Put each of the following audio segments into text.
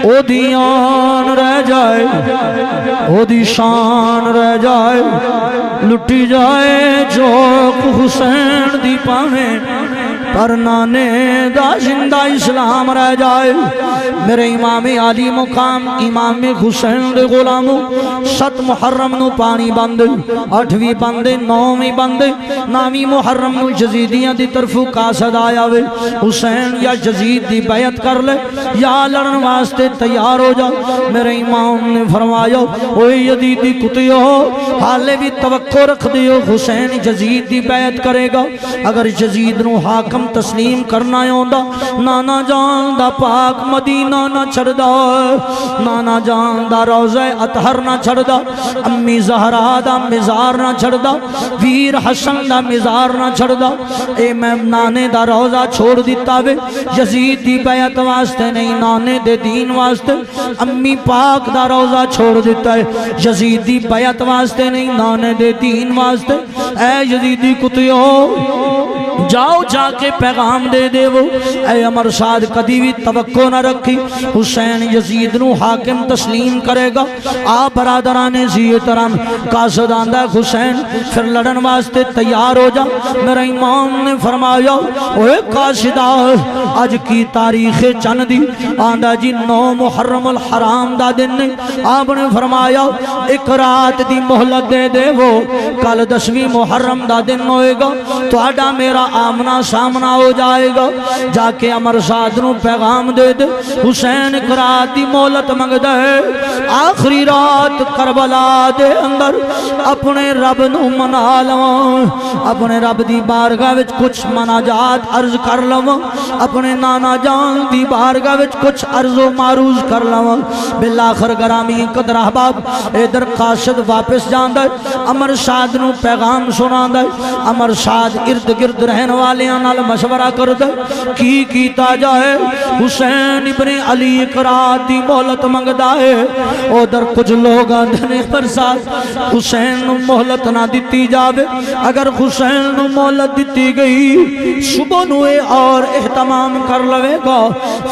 او دیان رہ جائے او دی شان رہ جائے لٹی جائے چوک حسین دی پاویں پر نانے دا زندہ اسلام رہ جائے میرے امام علی مقام امام حسین دے غلاموں 7 محرم نو پانی باندے 8ویں باندے 9ویں باندے 9ویں محرم نو یزیدیاں دی طرفوں قاصد آیا وے حسین یا یزید دی بیعت کر لے یا لڑن واسطے تیار ہو جا میرے امام نے فرمایا اوے یزیدی کتیو حالے بھی توقع رکھ دیو حسین یزید دی بیعت کرے گا اگر یزید نو حاکم تسلیم کرنا ہوندا نانا جان دا پاک مدینہ نہ چھڑ دا نانا جان دا روضہ اطہر نہ چھڑ دا امی زہرا دا مزار نہ چھڑ دا ویر حسن دا مزار نہ چھڑ دا اے میں نانے دا روضہ چھوڑ دیتا وے یزید دی بیعت واسطے نہیں نانے دے دین واسطے امی پاک دا روضہ چھوڑ دیتا ہے یزید دی بیعت واسطے نہیں نانے دے دین واسطے اے یزیدی کتیو جاؤ جا کے پیغام دے دے وہ اے عمر شاد کدی بھی توقع نہ رکھی حسین یزید نو حاکم تسلیم کرے گا آپ برادران زی احترام قاصد آندہ حسین پھر لڑن واسطے تیار ہو جا میرا امام نے فرمایا اوے قاصدہ آج کی تاریخ چند دی آندہ جی 9 محرم الحرام دا دن نے آپ نے فرمایا ایک رات دی مہلت دے دے وہ کل 10ویں محرم دا دن ہوئے گا تو آڈا میرا آمنا سامنا ہو جائے گا جا کے عمر شاد نو پیغام دے دے حسین ایک رات دی مہلت منگ دے آخری رات کربلا دے اندر اپنے رب نو منا لوں اپنے رب دی بارگاہ وچ کچھ مناجات عرض کر لوں اپنے نانا جان دی بارگاہ وچ کچھ عرض و معروض کر لوں بالآخر گرامی قدر احباب ادھر قاصد واپس جان دے عمر شاد نو پیغام سنا دے عمر شاد ارد گرد رہن والے نال مشورہ کر دے کی کیتا جائے حسین ابن علی اقرات دی مہلت منگدا ہے ادھر کچھ لوگ آندھنے پر ساتھ حسین نو مہلت نہ دیتی جاوے اگر حسین نو مہلت دیتی گئی صبح نوے اور اہتمام کر لوے گا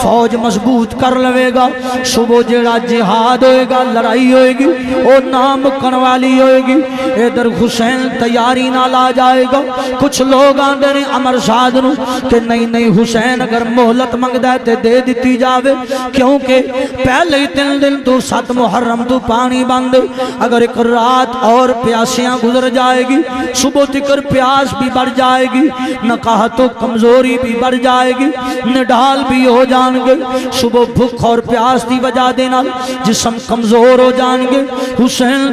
فوج مضبوط کر لوے گا صبح جیڑا جہاد ہوئے گا لڑائی ہوئے گی او نام کنوالی ہوئے گی ادھر حسین تیاری نہ لا جائے گا کچھ لوگ آندھنے عمر شاد نو کہ نہیں حسین اگر مہلت منگ دیتے دے دیتی جاوے کیونکہ پہلے ہی 3 دن تو 7 محرم تو پانی باندے اگر ایک رات اور پیاسیاں گزر جائے گی صبح تکر پیاس بھی بڑھ جائے گی نقاہت و کمزوری بھی بڑھ جائے گی نڈال بھی ہو جان گے صبح بھوک اور پیاس دی وجہ دینا جسم کمزور ہو جان گے حسین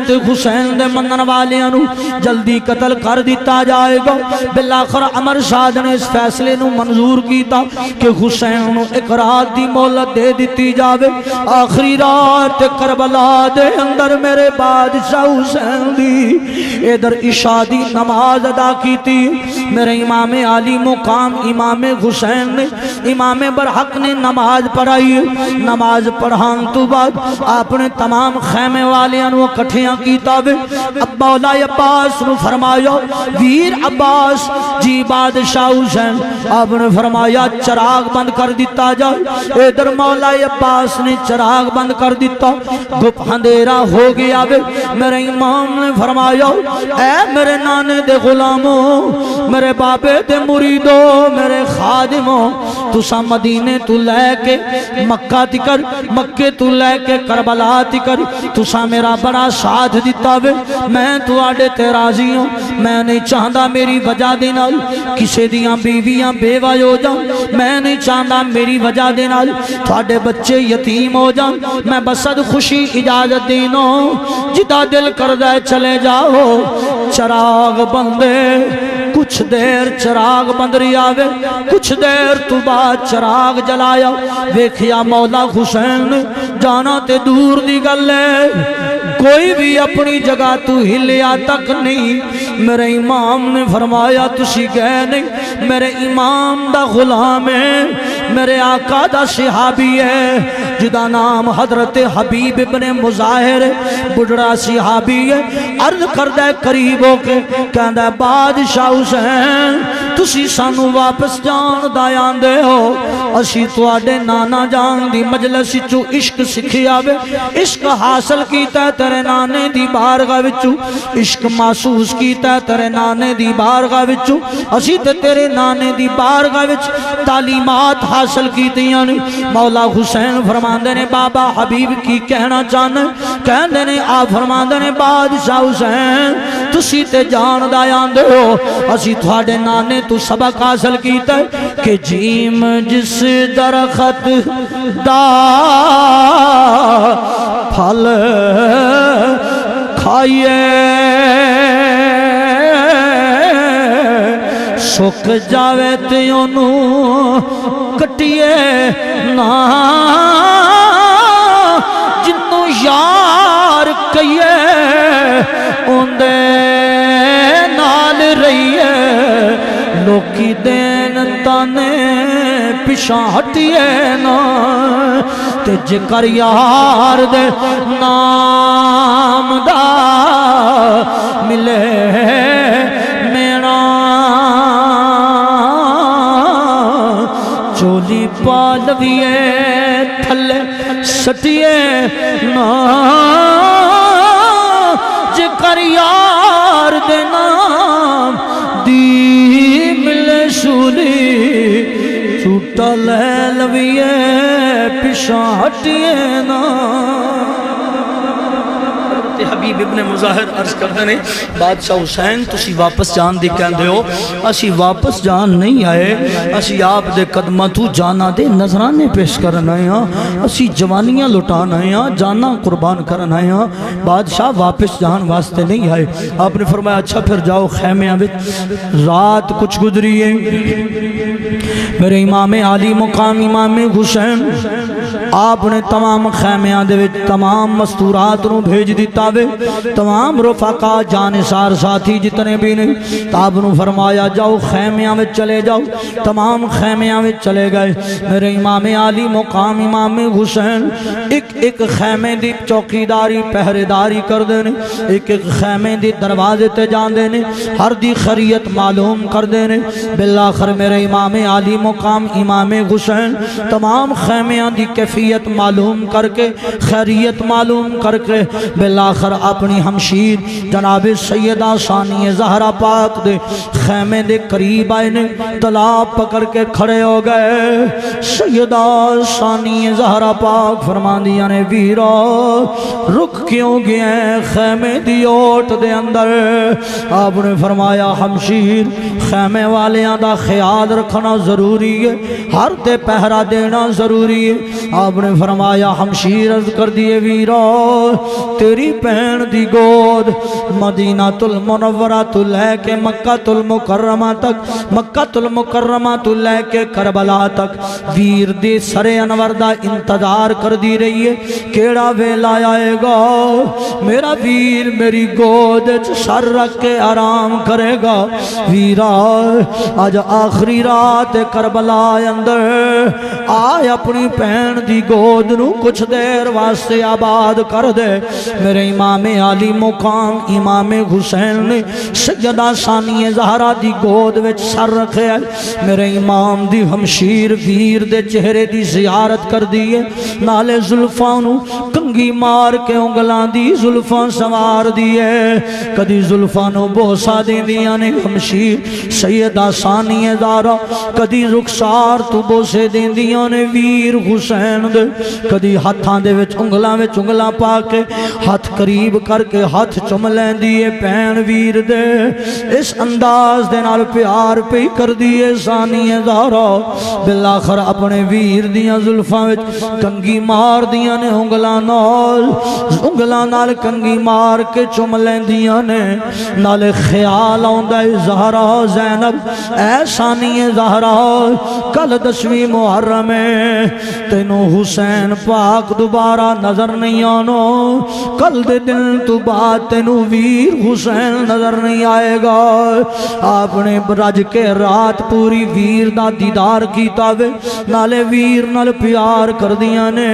دے منن والیاں نو جلدی قتل کر دیتا جائے گا بالآخر عمر شاد نے اس فیصلے نو منظور کیتا کہ حسین نو ایک رات دی مہلت دے دیتی جاوے آخری رات کربلا دے اندر میرے بادشاہ حسین دی ادھر عشاء دی نماز ادا کیتی میرے امام علی مقام امام حسین نے امام برحق نے نماز پڑھائی نماز پڑھان تو بعد آپ نے تمام خیمے والیاں نو کٹھیاں کیتا وے مولا عباس نو فرمایا ویر عباس جی بادشاہ حسین آپ نے فرمایا چراغ بند کر دیتا جائے ادھر مولا عباس نے چراغ بند کر دیتا گپ اندھیرا ہو گیا وے میرے امام نے فرمایا اے میرے نانے دے غلاموں میرے بابے دے مریدوں میرے خادموں تسا مدینے تو لے کے مکہ تکر مکہ تو لے کے کربلا تکر تسا میرا بڑا ساتھ دیتا وے میں تو آڑے تے راضی ہوں میں نہیں چاہتا میری وجہ دینا کسے دیاں بیویاں بیوہ ہو جاؤں میں نہیں چاہتا میری وجہ دینا تھوڑے بچے یتیم ہو جاؤں میں بسد خوشی اجازت دینا جدا دل کر دے چلے جاؤ چراغ بندے کچھ دیر چراغ بند ریاوے کچھ دیر تو بعد چراغ جلایا ویکھیا مولا حسین جانا تے دور دی گلے کوئی بھی اپنی جگہ تو ہلیا تک نہیں میرے امام نے فرمایا تسی گئے نہیں میرے امام دا غلام ہے میرے آقا دا صحابی ہے جدا نام حضرت حبیب ابن مظاہر بڑھڑا صحابی ہے عرض کردہ قریب ہو کے کہندہ بادشاہ حسین تسی سانو واپس جان دا آندے ہو اسی تواڈے نانا جان دی مجلس وچوں عشق سکھیا وے عشق حاصل کیتا ہے تیرے نانے دی بارگاہ وچوں عشق محسوس کیتا ہے تیرے نانے دی بارگاہ وچوں اسی تے تیرے نانے دی بارگاہ وچ تعلیمات حاصل کیتیاں نے مولا حسین فرماندے نے بابا حبیب کی کہنا چاہنا کہندے نے آپ فرماندے نے بادشاہ حسین تسی تے جان دا آندے ہو اسی تواڈے نانے تو سبق حاصل کیتا ہے کہ جیم جس درخت دا پھل کھائیے سک جاوے تے انہوں کٹیے نا جنوں یار کئیے اندے نال رہیے لوکی دین تانے پیشاں ہٹیے نا تے جکر یار دے نام دا ملے میرا چولی پالویے تھلے سٹیے نا جکر یار دے نام دی ملے سولی چھوٹا لے لویے پیشاں ہٹیے نا حبیب ابن مظاہر عرض کردے نے بادشاہ حسین تسی واپس جان دی کہندے ہو اسی واپس جان نہیں آئے اسی آپ دے قدمہ تو جانا دے نظرانے پیش کرنا آئے ہاں اسی جوانیاں لٹانا آئے ہاں جانا قربان کرنا آئے ہاں بادشاہ واپس جان واسطے نہیں آئے آپ نے فرمایا اچھا پھر جاؤ خیمے آبت رات کچھ گزری ہے میرے امام علی مقام امام حسین آپ نے تمام خیمیاں دے وچ تمام مستورات نو بھیج دیتا وے تمام رفقا جانسار ساتھی جتنے بھی نہیں آپ نے فرمایا جاؤ خیمیاں وچ چلے جاؤ تمام خیمیاں وچ چلے گئے میرے امام علی مقام امام حسین ایک خیمے دی چوکیداری پہرےداری کر دینے ایک خیمے دی دروازے تے جان دینے ہر دی خریت معلوم کر دینے بالآخر میرے امام علی مقام امام حسین تمام خیمیاں دی کیفیت معلوم کر کے خیریت معلوم کر کے بالآخر اپنی ہمشیر جناب سیدہ ثانی زہرا پاک دے خیمے دے قریب آئے نے طلاب پکڑ کے کھڑے ہو گئے سیدہ ثانی زہرا پاک فرمان دیا نے ویرا رک کیوں گئے خیمے دی اوٹ دے اندر آپ نے فرمایا ہمشیر خیمے والیاں دا خیال رکھنا ضروری ہے ہر تے پہرا دینا ضروری ہے آپ نے فرمایا ہمشیر عرض کر دیے ویرا تیری پہن دی گود مدینہ المنورہ تو لے کے مکہ المکرمہ تک مکہ المکرمہ تو لے کے کربلا تک ویر دی سر انور دا انتظار کر دی رہی ہے کیڑا ویلا آئے گا میرا ویر میری گود سر رکھ کے آرام کرے گا ویرا آج آخری رات کربلا اندر آئے اپنی پہن دی گود نو کچھ دیر واسطے آباد کر دے میرے امام علی مقام امام حسین نے سیدہ ثانی زہرا دی گود وچ سر رکھے ہے میرے امام دی ہمشیر ویر دے چہرے دی زیارت کر دیئے نالے زلفاں نو کنگی مار کے انگلاں دی زلفاں سوار دیئے کدی زلفاں نو بوسا دیں دیا نے ہمشیر سیدہ ثانی زہرا کدی رخسار تو بوسے دیں دیا نے ویر حسین دے کدی ہاتھاں دے وچ انگلاں پا کے ہاتھ قریب کر کے ہاتھ چم لیں دیئے پین ویر دے اس انداز دے نال پیار پہ کر دیئے ثانی زہرا بالآخر اپنے ویر دیاں زلفاں وچ کنگی مار دیاں نے انگلاں نال کنگی مار کے چم لیں دیاں نے نال خیال آؤندہ زہرا زینب اے ثانی زہرا کل 10ویں محرم تینوں حسین پاک دوبارہ نظر نہیں آنا، کل دے دن تو بعد تینو ویر حسین نظر نہیں آئے گا۔ آپ نے رج کے رات پوری ویر دا دیدار کیتا وے، نالے ویر نال پیار کر دیا نے۔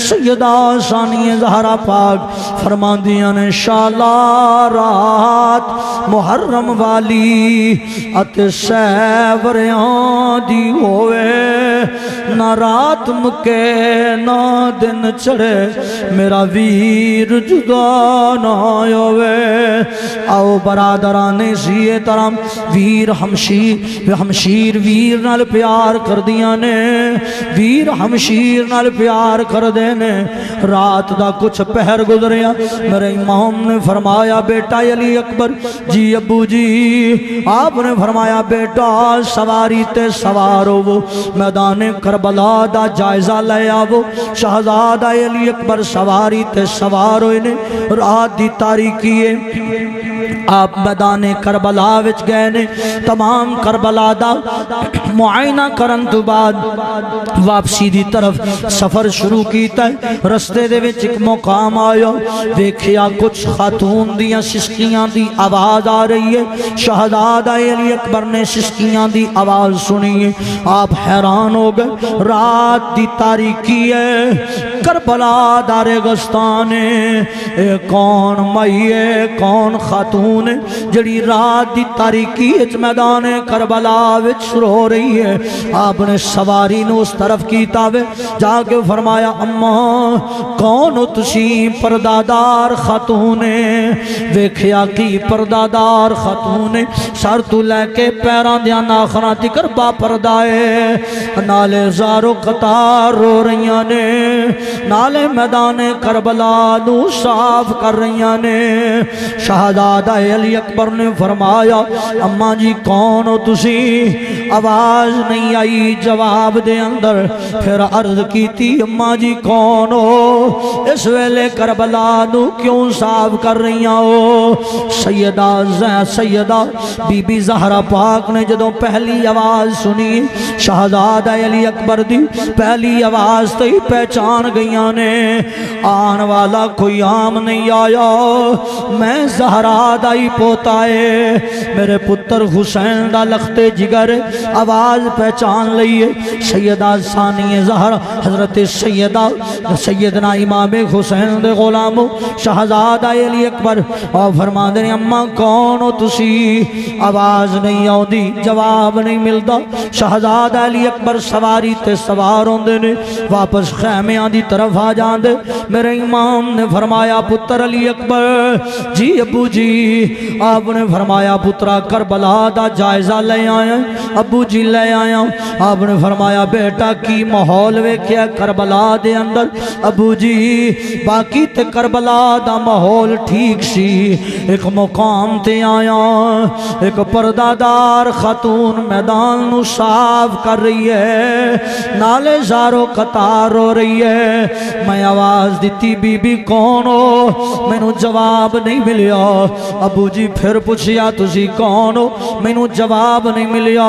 سیدہ ثانیہ زہرا پاک فرمان دیا نے شالا رات محرم والی اتے سیوریاں دی ہوئے، نہ رات مکے نہ دن چڑھے میرا ویر جدا نہ ہوئے۔ آؤ برادران سی طرح ویر ہمشیر ویر نال پیار کر دیا نے، ویر ہمشیر نال پیار کر دینے۔ رات دا کچھ پہر گزریا، میرے امام نے فرمایا بیٹا علی اکبر جی ابو جی، آپ نے فرمایا بیٹا سواری تے سوارو، وہ میدان کربلا دا جائزہ لے آو۔ شہزادہ علی اکبر سواری تے سوارو انہیں رات دی تاریکی ہے، آپ میدان کربلا وچ گئے نے۔ تمام کربلا دا معائنہ کرن تو بعد واپسی دی طرف سفر شروع کیتا ہے۔ رستے دے وچ ایک مقام آیا، دیکھیا کچھ خاتون دیاں سسکیاں دی آواز آ رہی ہے۔ شہزادہ علی اکبر نے سسکیاں دی آواز سنی ہے، آپ حیران ہو گئے۔ رات دی تاریکی ہے، کربلا دار گستان ہے، اے کون مائی ہے کون خاتون ہے جڑی رات دی تاریکی اچ میدان کربلا وچ رو رہی ہے۔ آپ نے سواری نو اس طرف کیتا وے، جا کے فرمایا اماں کون ہو تسی؟ پردادار خاتون ہے۔ ویکھیا کی پردادار خاتون ہے، سر تو لے کے پیران دیا ناخنا تکر با پردائے، نالے زارو قطار رو رہیاں نے، نالے میدان کربلا نو صاف کر رہیاں نے۔ شہزادہ علی اکبر نے فرمایا اماں جی کون ہو تسی؟ آواز نہیں آئی جواب دے اندر۔ پھر عرض کی تھی اماں جی کون ہو؟ اس ویلے کربلا نو کیوں صاف کر رہیاں ہو؟ سیدہ بی بی زہرا پاک نے جدوں پہلی آواز سنی، شہزادہ علی اکبر دی پہلی آواز تے ہی پہچان گئیاں نے، آن والا کوئی عام نہیں آیا، میں زہرا دا ہی پوتا ہے، میرے پتر حسین دا لخت جگر۔ آواز پہچان لئیے سیدہ ثانیہ زہرا حضرت سیدنا امام حسین دے غلامو شہزادہ علی اکبر، اور فرما دے اماں کون ہو تسی؟ آواز نہیں آؤ دی، جواب نہیں ملدا۔ شہزادہ علی اکبر سواری تے سوار ہوندے نے، واپس خیمیاں دی طرف آ جاندے۔ میرے امام نے فرمایا پتر علی اکبر جی ابو جی، آپ نے فرمایا پترا کربلا دا جائزہ لے آیا؟ ابو جی لے آیا۔ آپ نے فرمایا بیٹا کی ماحول ویکھیا کربلا دے اندر؟ ابو جی باقی تے کربلا دا ماحول ٹھیک سی، ایک مقام تے آیا، ایک پردادار خاتون میدان نو صاف کر رہی ہے، نالے زارو قطار رو رہی ہے۔ میں آواز دیتی بی بی کون ہو؟ میں نو جواب نہیں ملیا۔ ابو جی پھر پوچھیا تسی کون ہو؟ میں نو جواب نہیں ملیا۔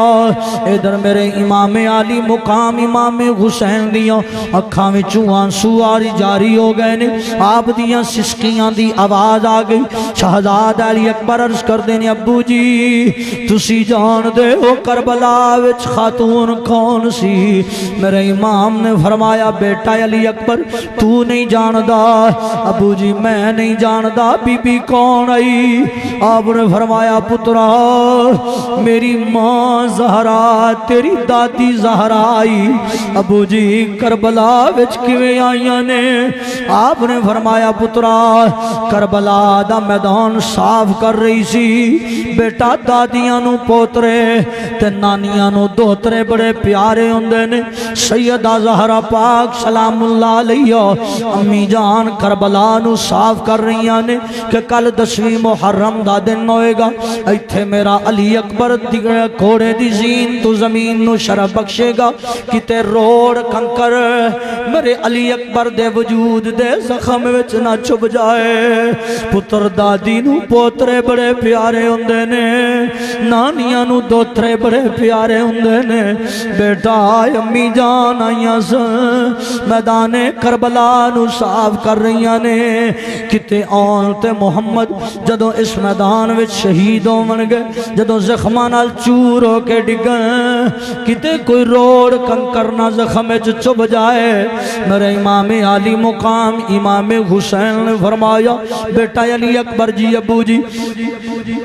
ادھر میرے امام علی مقام امام حسین دیاں اکھاں وچوں آنسو آری جاری ہو گئے نے، آپ دیاں سسکیاں دی آواز آ گئی۔ شہزادہ علی اکبر عرض کر دینے ابو جی تسی جان دے ہو کربلا وچ خاتون کون سی؟ میرے امام نے فرمایا بیٹا علی اکبر تو نہیں جاندہ؟ ابو جی میں نہیں جاندہ۔ بی بی کون آئی؟ آپ نے فرمایا پترا میری ماں زہرا تیری دادی زہرا آئی۔ ابو جی کربلا وچ کیویں آئیاں نے؟ آپ نے فرمایا پترا کربلا دا میدان صاف کر رہی سی، بیٹا دادیاں نو پوترے تے نانیاں نو دوترے بڑے پیارے ہوندے نے۔ سیدہ زہرا پاک سلام اللہ علیہ امی جان کربلا نو صاف کر رہیاں نے کہ کل 10ویں محرم محرم دا دن ہوئے گا ایتھے میرا علی اکبر کوڑے دی زین تو زمین نو شرف بخشے گا کتے روڑ کنکر میرے علی اکبر دے وجود دے زخم وچ نہ چھپ جائے پتر دادی نو پوترے بڑے پیارے ہوندے نے نانیاں نو دوترے بڑے پیارے ہوندے نے بیٹا امی جان آئیاں میدان کربلا نو صاف کر رہیاں نے کتے آن تے محمد جدو اس میدان وچ شہید ہون گئے جدو زخمان نال چور ہو کے ڈگن کتے کوئی روڑ کنکر نہ زخم وچ چب جائے میرے امام عالی مقام امام حسین نے فرمایا بیٹا علی اکبر جی ابو جی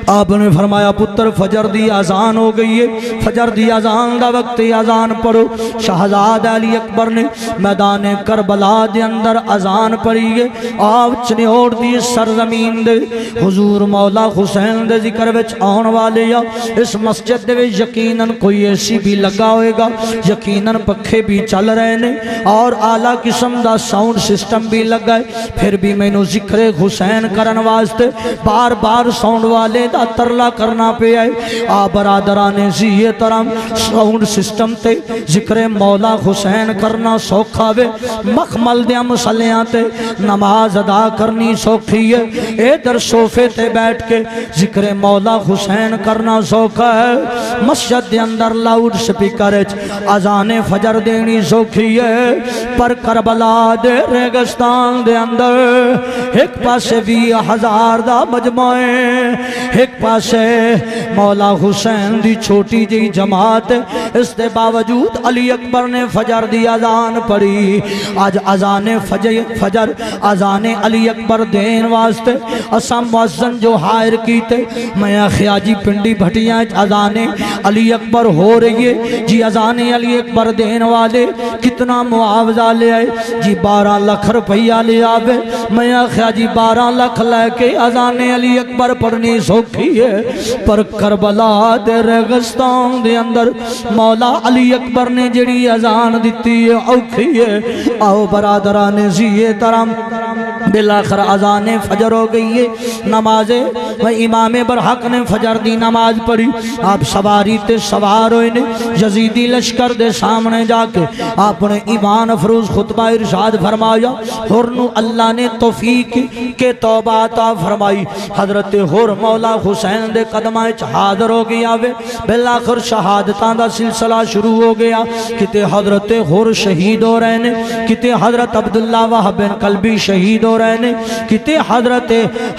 آپ نے فرمایا پتر فجر دی اذان ہو گئی ہے فجر دی اذان دا وقت اذان پڑھو شہزاد علی اکبر نے میدان کربلا دے اندر اذان پڑھی ہے آپ چنیوڑ دی سرزمین دے حضور مولا حسین دے ذکر وچ آن والے یا اس مسجد دے یقیناً کوئی ایسی بھی لگا ہوئے گا یقیناً پکھے بھی چل رہے نے اور اعلیٰ قسم دا ساؤنڈ سسٹم بھی لگا ہے پھر بھی میں نو ذکر حسین کرن واسطے بار بار ساؤنڈ والے دا ترلا کرنا پہ آئے برادران زیہ ترام ساؤنڈ سسٹم تے ذکر مولا حسین کرنا سوکھا وے مخمل دیا مسلیاں تے نماز ادا کرنی سوکھی ہے اے در صوفے تے بیٹھ کے ذکر مولا حسین کرنا سوکھا ہے مسجد دے اندر لاؤڈ سپیکر اذان فجر دینی سوکھی ہے پر کربلا دے ریگستان دے اندر ایک پاسے 20,000 دا مجموعے ایک پاسے مولا حسین دی چھوٹی جی جماعت اس دے باوجود علی اکبر نے فجر دی اذان پڑھی آج اذان فجر اذان علی اکبر دین واسطے اسام مؤذن جو حائر کیتے میں خیاجی پنڈی بھٹیاں اذان علی اکبر ہو رہی ہے جی اذان علی اکبر دین والے کتنا معاوضہ لے آئے جی 12 لاکھ روپیہ لے آوے میں خیاجی 12 لاکھ لے کے اذان علی اکبر پڑھنی سوکھی ہے پر کربلا دے ریگستان دے اندر مولا علی اکبر نے جڑی اذان دیتی ہے اوکھی ہے آؤ برادران زیہ ترام بلاخر اذان فجر ہو گئی ہے نماز و امام برحق نے فجر دی نماز پڑھی آپ سواری تے سوار ہوئے نے یزیدی لشکر دے سامنے جا کے آپ نے ایمان افروز خطبہ ارشاد فرمایا ہرنو اللہ نے توفیق کے توبہ عطا فرمائی حضرت ہر مولا حسین دے قدمہ حاضر ہو گیا وے بلاخر شہادتاں دا سلسلہ شروع ہو گیا کتے حضرت ہر شہید ہو رہے نے کتے حضرت عبداللہ وہب بن قلبی شہید ہو رہے نے کتے حضرت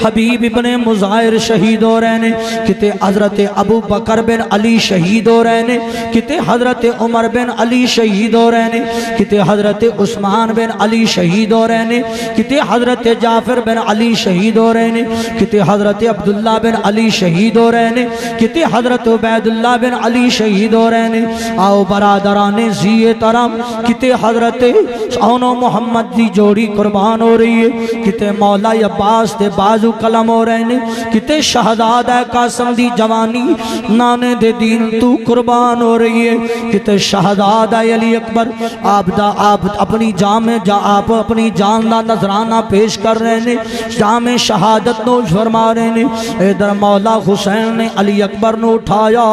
حبیب ابن مظاہر شہید ہو رہے نے کتے حضرت ابو بکر بن علی شہید ہو رہے نے کتے حضرت عمر بن علی شہید ہو رہے نے کتے حضرت عثمان بن علی شہید ہو رہے نے کتے حضرت جعفر بن علی شہید ہو رہے نے کتے حضرت عبداللہ بن علی شہید ہو رہے نے کتے حضرت عبیداللہ بن علی شہید ہو رہے نے آؤ برادران زیہ ترام کتے حضرت عون و محمد دی جوڑی قربان ہو رہی ہے کتے مولا عباس دے بازو قلم ہو رہے نے کتے شہزادہ قاسم دی جوانی نانے دے دین تو قربان ہو رہی ہے کتے شہزادہ علی اکبر آپ اپنی آپ اپنی جان دا نظرانہ پیش کر رہے نے جام شہادت نوش فرما رہے نے ادھر مولا حسین نے علی اکبر نو اٹھایا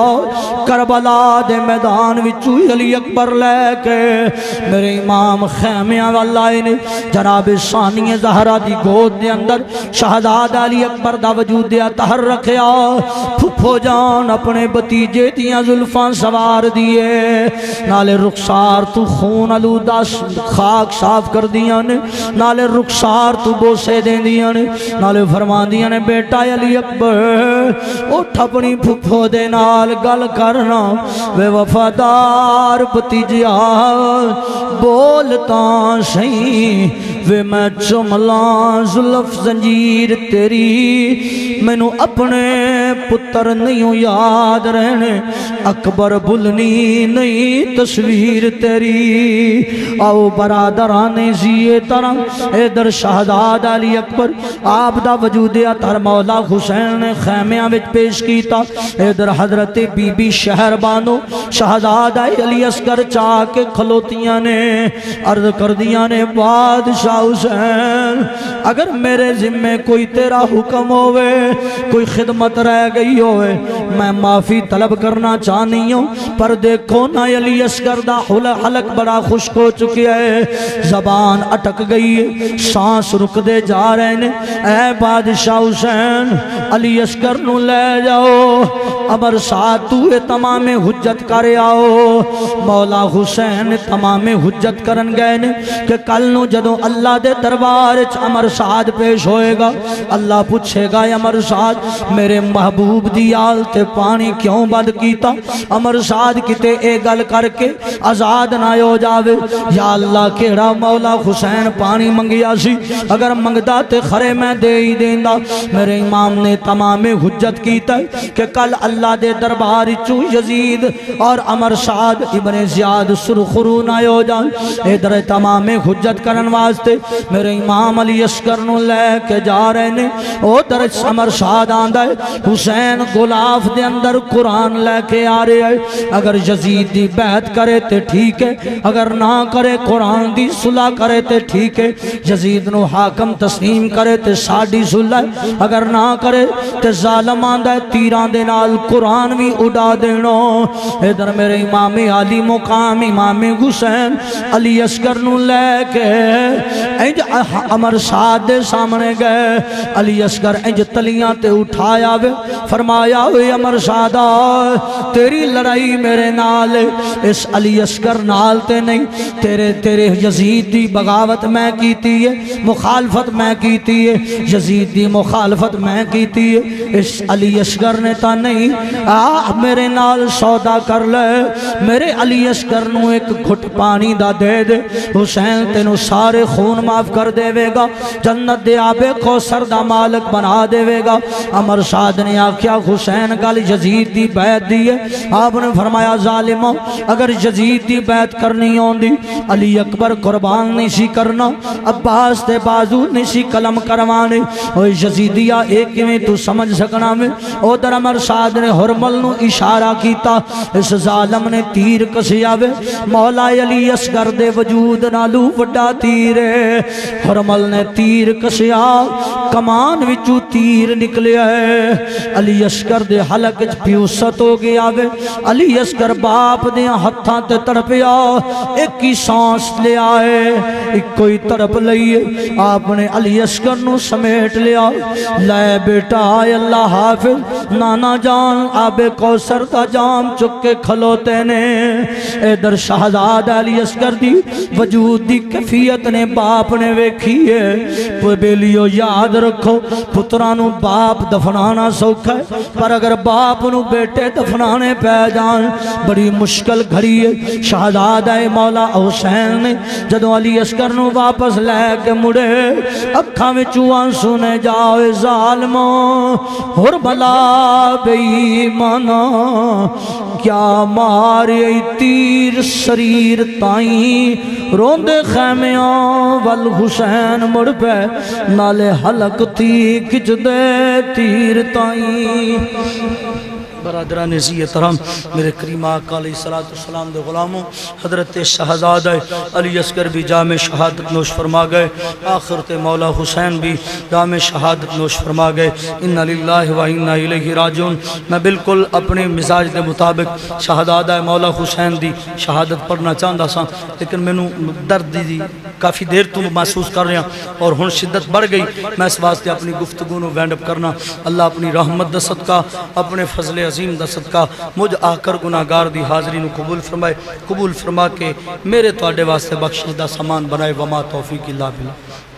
کربلا دے میدان وچو علی اکبر لے کے میرے امام خیمیاں واللہ نے جناب ثانی زہرا دی گود دے اندر شہزاد علی اکبر دا وجود دیا تہر رکھیا پھپھو جان اپنے بتیجے دیاں زلفاں سوار دیے نالے رخسار تو خون آلودہ خاک صاف کر دیاں نے نالے رخسار تو بوسے دے دیاں نے نالے فرمان دیاں نے بیٹا علی اکبر اٹھ اپنی پھپھو دے نال گل کرنا وے وفادار بتیجیا بولتا سہی وے میں چملاں زلف زنجیر تیری میں نو اپنے پتر نہیں یاد رہنے اکبر بھولنی نہیں تصویر تیری آؤ برادران زیے طرح ادھر شہزاد علی اکبر آپ دا وجود اطہر مولا حسین نے خیمیاں وچ پیش کیتا ادھر حضرت بی بی شہر بانو شہزاد علی اصغر چاہ کے کھلوتیاں نے عرض کر دیا نے بادشاہ حسین اگر میرے ذمے کوئی تیرا حکم ہوئے کوئی خدمت رہ گئی ہوئے میں معافی طلب کرنا چاہنی ہوں پر دیکھو نا علی اصغر دا حلق بڑا خشک ہو چکی ہے زبان اٹک گئی ہے سانس رک دے جا رہے نے اے بادشاہ حسین علی اصغر نو لے جاؤ امر ساتھ تو تمام حجت کرے آؤ مولا حسین تمام حجت کرن گئے نے کہ کل نو جدو اللہ دے دربار امر سعد پیش ہوئے گا اللہ پوچھے گا امر سعد میرے محبوب دی آل تے پانی کیوں بند کیتا امر سعد کتے اے گل کر کے آزاد نہ ہو جاوے یا اللہ کیڑا مولا حسین پانی منگیا سی اگر منگدا تے خرے میں دے ہی دیندا میرے امام نے تمام حجت کیتا کہ کل اللہ دے دربار چو یزید اور امر سعد ابن زیاد سرخرو نہ ہو جان ادھر تمام حجت کرن واسطے میرے امام علی اصغر نو لے کے جا رہے نے او در امر سعد آندا ہے حسین غلاف دے اندر قرآن لے کے آ رہے ہے اگر یزید دی بیعت کرے تے ٹھیک ہے اگر نہ کرے قرآن دی صلح کرے تے ٹھیک ہے یزید نو حاکم تسلیم کرے تے ساڈی صلح ہے اگر نہ کرے تے ظالم آندا ہے تیران دے نال قرآن بھی اڑا دینو ادھر میرے امام علی مقام امام حسین علی اصغر نو لے کے انج امر سعد دے سامنے گئے علی اصغر انج تلیاں تے اٹھایا وے فرمایا ہوئے امر سعد تیری لڑائی میرے نال اس علی اصغر نال تے نہیں تیرے یزید دی بغاوت میں کیتی ہے مخالفت میں کیتی ہے یزید دی مخالفت میں کیتی ہے اس علی اصغر نے تا نہیں میرے نال سودا کر لے میرے علی اصغر نو ایک گھٹ پانی دا دے دے حسین تینو سارے خون معاف کر دے وے گا جنت دے آبے کوثر دا مالک بنا دے وے گا امر سعد نے آکھیا حسین گل یزید دی بیعت دی ہے آپ نے فرمایا ظالموں اگر یزید دی بیعت کرنی ہوندی علی اکبر قربان نہیں سی کرنا عباس دے بازو نہیں سی قلم کروانے اور یزیدیہ ایک میں تو سمجھ سکنا میں او در امر سعد نے حرمل نو اشارہ کیتا اس ظالم نے تیر کسیا وے مولا علی اصغر دے وجود نالو وڈا تیر ہے حرمل نے تیر کسیا کمان وچو تیر نکلیا ہے علی اصغر دے حلق پیوست ہو گیا وے علی اصغر باپ دے ہتھاں تے تڑپیا ایک ہی سانس لے آئے ایک کوئی تڑپ لئیے آپ نے علی اصغر نو سمیٹ لیا لے بیٹا آئے اللہ حافظ نانا جان آب کوثر دا جام چکے کھلوتے نے ادھر شہزاد علی اصغر دی وجود دی کیفیت نے باپ نے ویکھی ہے بیلیو یاد رکھو پترانو باپ دفنانا سوکھا ہے پر اگر باپ نو بیٹے دفنانے پہ جان بڑی مشکل گھڑی ہے شہزاد مولا حسین نے جدو علی اصغر نو واپس لے کے مڑے اکھاں وچوں آنسو نے جاؤ ظالموں حرملا بے ایمانا کیا مارے تیر سریر تائیں روندے خیمیاں والحسین مڑ پہ نالے حلق تھی کچ دے تیر تائیں برادران عزیز احترام میرے کریم آقا علیہ السلام دے غلاموں حضرت شہزاد علی اصغر بھی جام شہادت نوش فرما گئے آخر تے مولا حسین بھی جام شہادت نوش فرما گئے انا للہ و انا الیہ راجعون میں بالکل اپنے مزاج دے مطابق شہزاد مولا حسین دی شہادت پڑھنا چاہتا سا لیکن میں نو درد دی کافی دیر تو محسوس کر رہا اور ہن شدت بڑھ گئی میں اس واسطے اپنی گفتگو نو وینڈ اپ کرنا اللہ اپنی رحمت دا صدقہ اپنے فضل عظیم دا صدقہ مجھ آ کر گناہگار دی حاضری نو قبول فرمائے قبول فرما کے میرے تواڈے واسطے بخشش دا سامان بنائے وما توفیق اللہ باللہ